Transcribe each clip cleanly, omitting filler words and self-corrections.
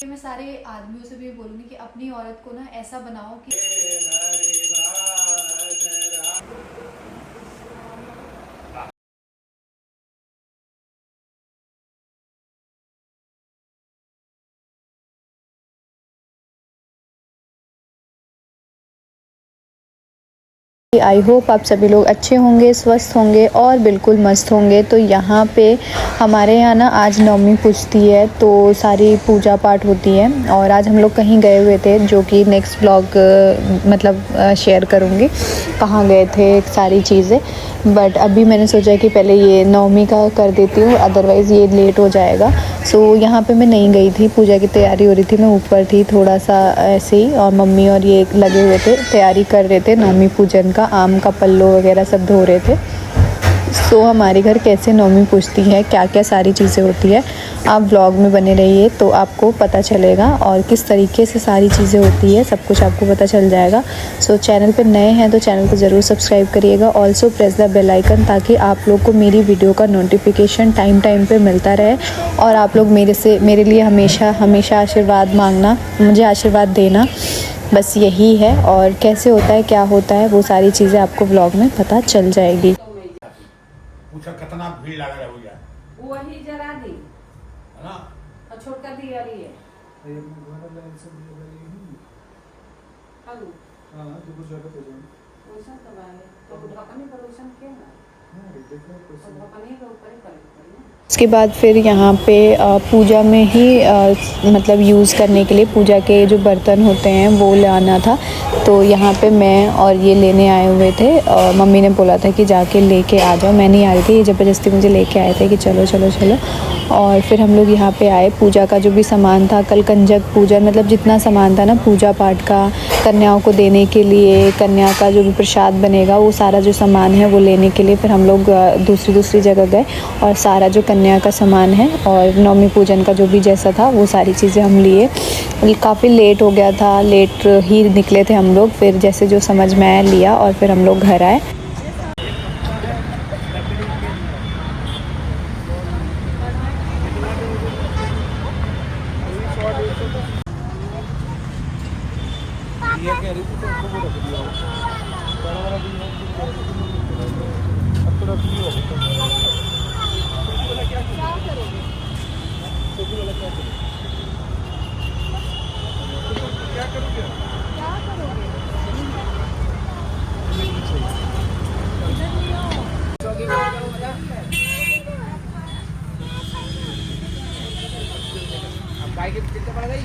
मैं सारे आदमियों से भी बोलूँगी कि अपनी औरत को ना ऐसा बनाओ कि आई होप आप सभी लोग अच्छे होंगे, स्वस्थ होंगे और बिल्कुल मस्त होंगे। तो यहाँ पे हमारे यहाँ ना आज नवमी पूजती है, तो सारी पूजा पाठ होती है और आज हम लोग कहीं गए हुए थे, जो कि नेक्स्ट ब्लॉग मतलब शेयर करूँगी कहाँ गए थे सारी चीज़ें। बट अभी मैंने सोचा कि पहले ये नवमी का कर देती हूँ, अदरवाइज़ ये लेट हो जाएगा। सो यहाँ पे मैं नहीं गई थी, पूजा की तैयारी हो रही थी, मैं ऊपर थी थोड़ा सा ऐसे ही, और मम्मी और ये लगे हुए थे, तैयारी कर रहे थे नवमी पूजन का, आम का पल्लो वगैरह सब धो रहे थे। सो हमारे घर कैसे नवमी पूजती है, क्या क्या सारी चीज़ें होती है, आप व्लॉग में बने रहिए तो आपको पता चलेगा, और किस तरीके से सारी चीज़ें होती है सब कुछ आपको पता चल जाएगा। सो चैनल पे नए हैं तो चैनल को ज़रूर सब्सक्राइब करिएगा, also press the bell icon, ताकि आप लोग को मेरी वीडियो का नोटिफिकेशन टाइम टाइम पे मिलता रहे। और आप लोग मेरे लिए हमेशा हमेशा आशीर्वाद मांगना, मुझे आशीर्वाद देना, बस यही है। और कैसे होता है, क्या होता है, वो सारी चीज़ें आपको व्लॉग में पता चल जाएगी। पूछा कितना भीड़ लग रहा है भैया, वही जरा दी है ना? और छोटका दिया रही है हेलो हां तो कुछ ज्यादा हो जाए वैसा दबाए तो ढकने पर वैसा क्या ना और ढकने के ऊपर ही कर उसके बाद फिर यहाँ पे पूजा में ही मतलब यूज़ करने के लिए पूजा के जो बर्तन होते हैं वो लाना था। तो यहाँ पे मैं और ये लेने आए हुए थे, मम्मी ने बोला था कि जाके लेके आ जाओ, मैं नहीं आ रही थी, ये ज़बरदस्ती मुझे लेके आए थे कि चलो चलो चलो। और फिर हम लोग यहाँ पे आए, पूजा का जो भी सामान था, कल कंजक पूजन मतलब जितना सामान था ना पूजा पाठ का, कन्याओं को देने के लिए, कन्या का जो भी प्रसाद बनेगा वो सारा जो सामान है वो लेने के लिए फिर हम लोग दूसरी जगह गए, और सारा जो कन्या का सामान है और नवमी पूजन का जो भी जैसा था वो सारी चीज़ें हम लिए। काफ़ी लेट हो गया था, लेट ही निकले थे हम लोग, फिर जैसे जो समझ में आया लिया और फिर हम लोग घर आए। ये कह रही थी तो उसको रख दिया बड़ा वाला भी अब तो रख लियो क्या करोगे छोटी वाला क्या करोगे क्या करोगे अब बाइक कितने पड़ गई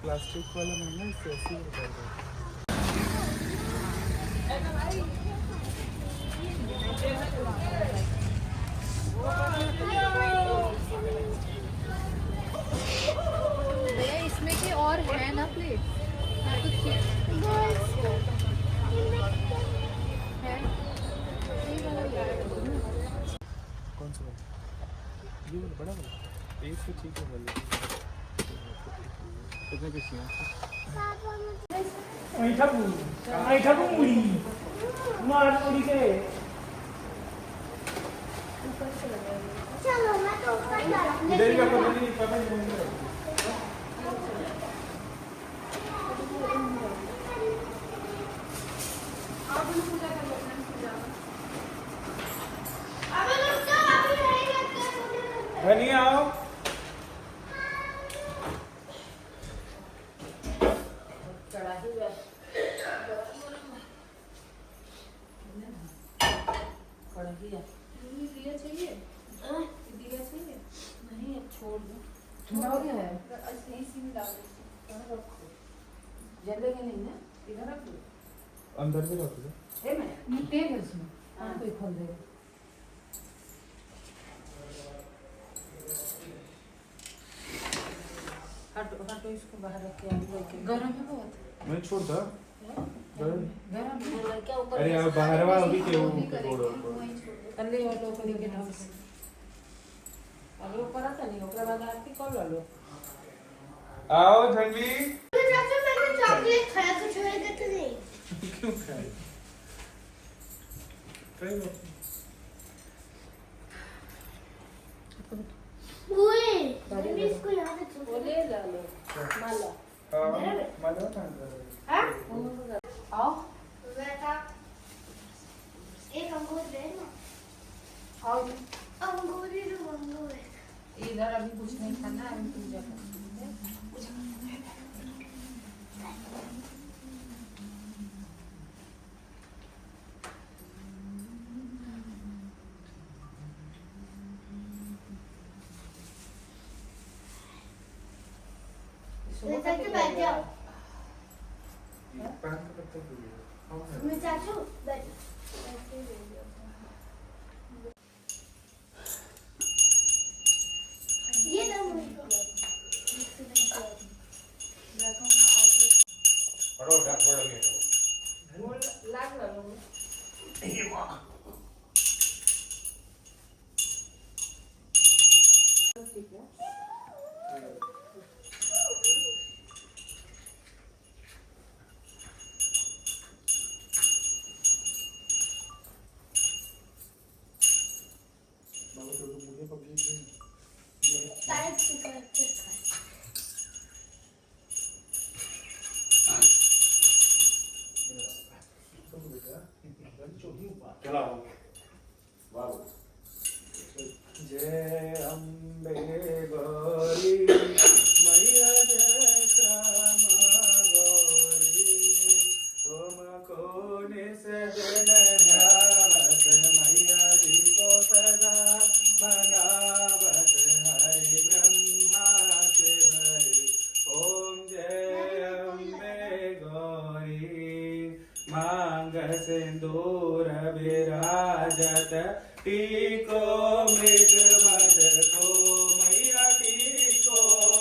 प्लास्टिक वाला नहीं है, इससे ऐसे ही बता दो। इसमें की और है ना प्लेट कौन सा वाला? ये वाला बड़ा वाला एक तो ठीक है वाला कितने पीस हैं? ऐठा मुड़ी मार मुड़ी के चलो मैं तो ऊपर जा रहा हूं। इधर का पता नहीं नहीं आओ दिया चाहिए नहीं छोड़ दो ठंडा हो गया है इसी में डाल दो जलेगा नहीं ना इधर रख दो अंदर भी रख दो ए मैं तेल है इसमें कोई खोल देगा हटो हटो इसको बाहर रख के गरम है बहुत मैं छोड़ दा लड़का ऊपर अरे अब बाहरवा अभी के जो वो भी करेंगे, रोड हम वहीं छोड़ देंगे। कल्ले ऑटो करी के नाम से अब ऊपर आता नहीं ओकरा बाद आरती कर लो आओ धनवी चाचा मैंने चॉकलेट खाया कुछ होएगा तो नहीं क्यों खाए कई बात ओए मैंने इसको याद है वो ले ला लो माला हां मानो था आओ बेटा एक अंगूर दे ना आओ अंगूर ही दो अंगूर इधर अभी कुछ नहीं खाना अभी पूजा करना चाचा बैठ जाओ पान का पत्ता भी मैं चाचू बैठ ऐसे ले लो ये ना मुझको पढ़ो डाक पढ़ लगे वो लाग लो ठीक है बाबू तो मुझे पब्लिक टाइप से करके चलाओ वाह जय अम्बे गौरी मैया जय श्यामा गौरी तुम को निसजन ध्यावत मैया जी को सदा मनावत हरि ब्रह्मा शिवरी ओम जय अम्बे गौरी मांग सिंदूर विराजत टीको मृग मद को मैया टीको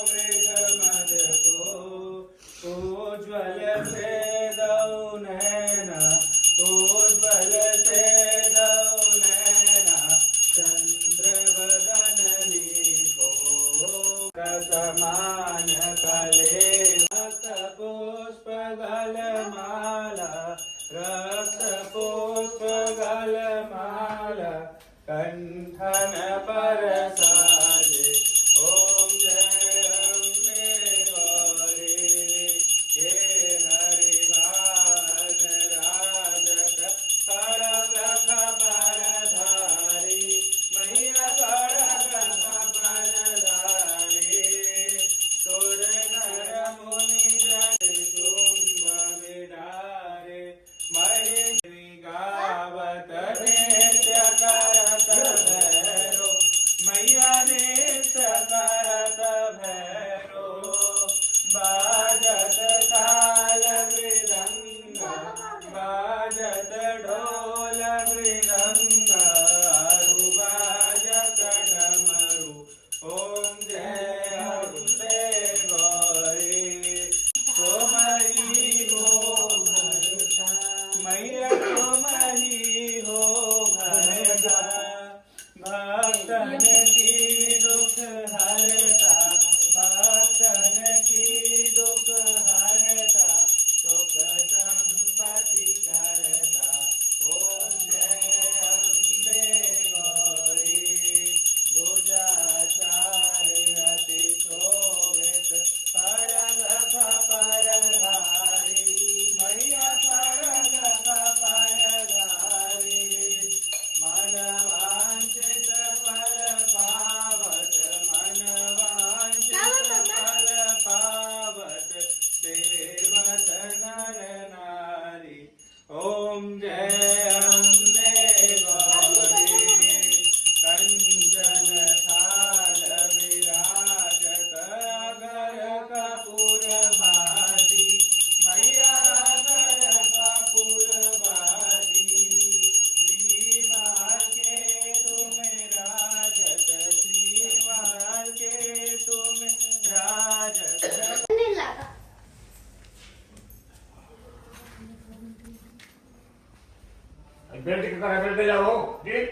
मृग मद को उज्ज्वल से दौ नैना उज्ज्वल से दौ नैना चंद्र बदननी को समान कले रक्त पुष्प गल माला रक्त पुष्प गल माला कंठन पर साजे ओम जय अम्बे गौरी के हरिवान राजत खड़ग परधारी मैया खड़ग परधारी सुर नर मुनि जन शुंभ विड़ा बेल्ट के तरह बेल्ट जाओ जी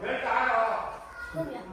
बेल्ट आ रहा हो गया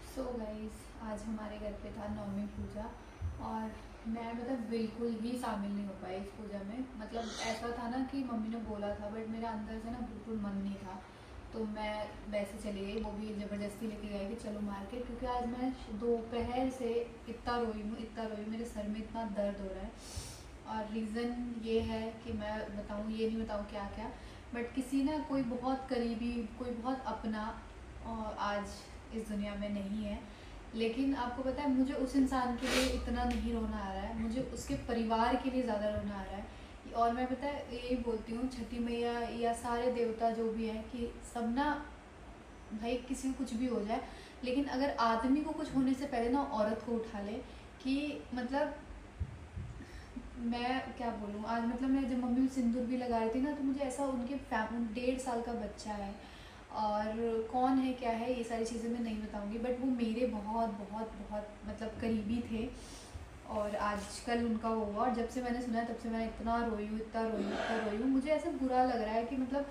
सो गाइस आज हमारे घर पे था नवमी पूजा और मैं मतलब बिल्कुल भी शामिल नहीं हो पाई इस पूजा में। मतलब ऐसा था ना कि मम्मी ने बोला था बट मेरे अंदर से ना बिल्कुल मन नहीं था, तो मैं वैसे चली गई। वो भी ज़बरदस्ती लेके गई कि चलो मार्केट, क्योंकि आज मैं दोपहर से इतना रोई मेरे सर में इतना दर्द हो रहा है। और रीज़न ये है कि मैं बताऊँ ये नहीं बताऊँ क्या क्या, बट किसी ना कोई बहुत करीबी, कोई बहुत अपना आज इस दुनिया में नहीं है। लेकिन आपको पता है मुझे उस इंसान के लिए इतना नहीं रोना आ रहा है, मुझे उसके परिवार के लिए ज़्यादा रोना आ रहा है। और मैं पता है यही बोलती हूँ छठी मैया या सारे देवता जो भी हैं कि सब ना भाई किसी को कुछ भी हो जाए, लेकिन अगर आदमी को कुछ होने से पहले ना औरत को उठा ले। कि मतलब मैं क्या बोलूँ, आज मतलब मैं जब मम्मी सिंदूर भी लगा रही थी ना, तो मुझे ऐसा उनके 1.5 साल का बच्चा है और कौन है क्या है ये सारी चीज़ें मैं नहीं बताऊंगी, बट वो मेरे बहुत बहुत बहुत मतलब करीबी थे। और आजकल उनका वो हुआ और जब से मैंने सुना तब से मैं इतना रोई हूँ। मुझे ऐसा बुरा लग रहा है कि मतलब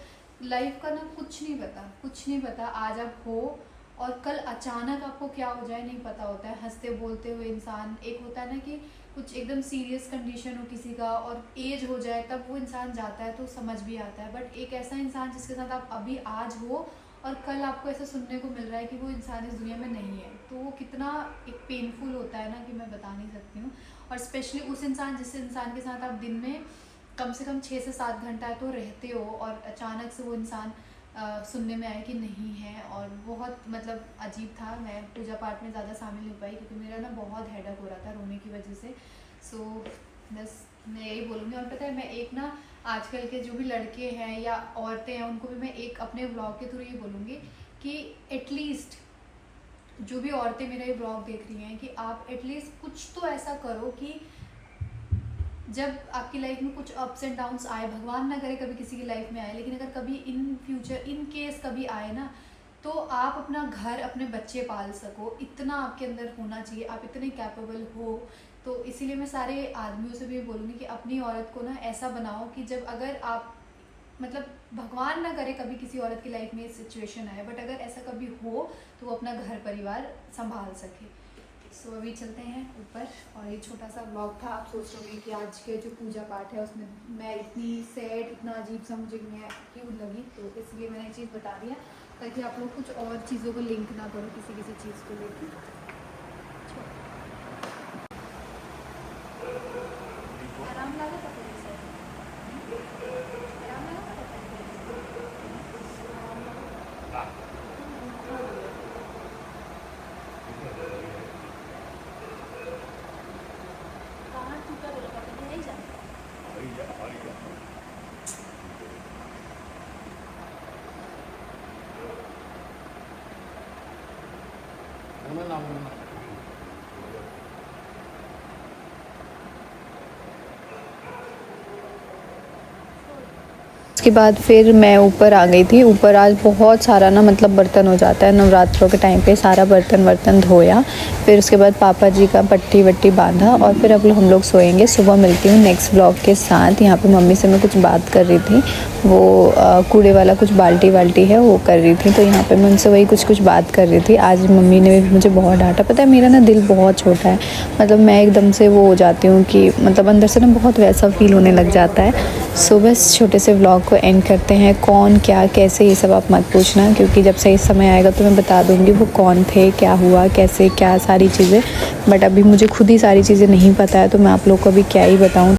लाइफ का ना कुछ नहीं पता। आज आप हो और कल अचानक आपको क्या हो जाए नहीं पता होता है। हंसते बोलते हुए इंसान, एक होता है ना कि कुछ एकदम सीरियस कंडीशन हो किसी का और एज हो जाए तब वो इंसान जाता है तो समझ भी आता है, बट एक ऐसा इंसान जिसके साथ आप अभी आज हो और कल आपको ऐसा सुनने को मिल रहा है कि वो इंसान इस दुनिया में नहीं है, तो वो कितना एक पेनफुल होता है ना कि मैं बता नहीं सकती हूँ। और स्पेशली उस इंसान जिस इंसान के साथ आप दिन में कम से कम 6 से 7 घंटा तो रहते हो और अचानक से वो इंसान सुनने में आया कि नहीं है, और बहुत मतलब अजीब था। मैं पूजा पाठ में ज़्यादा शामिल नहीं हो पाई क्योंकि मेरा ना बहुत हेडेक हो रहा था रोने की वजह से। सो बस मैं यही बोलूँगी। और पता है मैं एक ना आजकल के जो भी लड़के हैं या औरतें हैं उनको भी मैं एक अपने ब्लॉग के थ्रू ये बोलूँगी कि एटलीस्ट जो भी औरतें मेरा ये ब्लॉग देख रही हैं कि आप एटलीस्ट कुछ तो ऐसा करो कि जब आपकी लाइफ में कुछ अप्स एंड डाउन्स आए, भगवान ना करे कभी किसी की लाइफ में आए, लेकिन अगर कभी इन फ्यूचर इन केस कभी आए ना, तो आप अपना घर अपने बच्चे पाल सको, इतना आपके अंदर होना चाहिए, आप इतने कैपेबल हो। तो इसीलिए मैं सारे आदमियों से भी बोलूँगी कि अपनी औरत को ना ऐसा बनाओ कि जब अगर आप मतलब भगवान ना करे कभी किसी औरत की लाइफ में ये सिचुएशन आए, बट अगर ऐसा कभी हो तो वो अपना घर परिवार संभाल सके। सो अभी चलते हैं ऊपर। और ये छोटा सा ब्लॉग था। आप सोच रहे होंगे कि आज के जो पूजा पाठ है उसमें मैं इतनी सैड, इतना अजीब सा मुझे क्यों लगी, तो इसलिए मैंने ये चीज़ बता दिया ताकि आप लोग कुछ और चीज़ों को लिंक ना करो किसी चीज़ को लेकर। आराम लगा था थोड़ी सा, आराम लगा था कहाँ टूटा बोला पता नहीं जाता। उसके बाद फिर मैं ऊपर आ गई थी। ऊपर आज बहुत सारा ना मतलब बर्तन हो जाता है नवरात्रों के टाइम पे, सारा बर्तन धोया। फिर उसके बाद पापा जी का पट्टी वट्टी बांधा और फिर अब हम लोग सोएंगे। सुबह मिलती हूँ नेक्स्ट ब्लॉग के साथ। यहाँ पे मम्मी से मैं कुछ बात कर रही थी, वो कूड़े वाला कुछ बाल्टी है वो कर रही थी, तो यहाँ पे मैं उनसे वही कुछ बात कर रही थी। आज मम्मी ने भी मुझे बहुत डांटा। पता है मेरा ना दिल बहुत छोटा है, मतलब मैं एकदम से वो हो जाती हूँ कि मतलब अंदर से ना बहुत वैसा फील होने लग जाता है। सो बस छोटे से व्लॉग को एंड करते हैं। कौन क्या कैसे ये सब आप मत पूछना, क्योंकि जब सही समय आएगा तो मैं बता दूँगी वो कौन थे, क्या हुआ, कैसे क्या सारी चीज़ें। बट अभी मुझे खुद ही सारी चीज़ें नहीं पता है तो मैं आप लोग को अभी क्या ही बताऊँ।